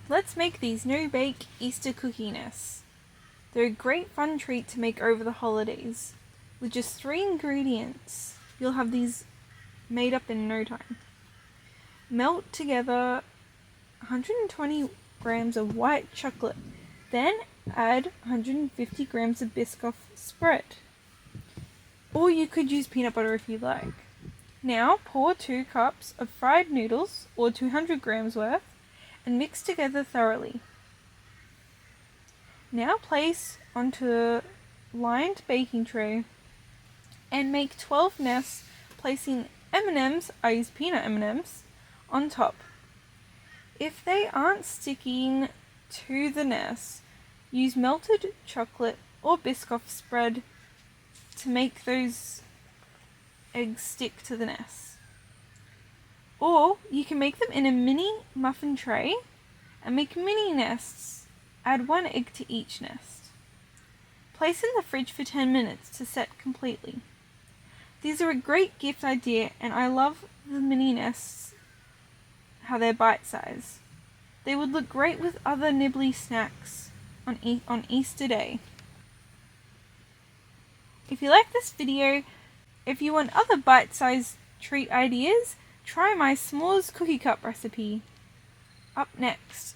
Let's make these no-bake Easter cookie nests. They're a great fun treat to make over the holidays. With just 3 ingredients, you'll have these made up in no time. Melt together 120 grams of white chocolate, then add 150 grams of Biscoff Spread. Or you could use peanut butter if you like. Now pour 2 cups of fried noodles, or 200 grams worth, and mix together thoroughly. Now place onto a lined baking tray and make 12 nests, placing M&Ms, I use peanut M&Ms, on top. If they aren't sticking to the nest, use melted chocolate or Biscoff Spread to make those eggs stick to the nest. Or you can make them in a mini muffin tray and make mini nests. Add 1 egg to each nest. Place in the fridge for 10 minutes to set completely. These are a great gift idea, and I love the mini nests, how they're bite-sized. They would look great with other nibbly snacks on Easter Day. If you like this video, if you want other bite-sized treat ideas, try my s'mores cookie cup recipe. Up next.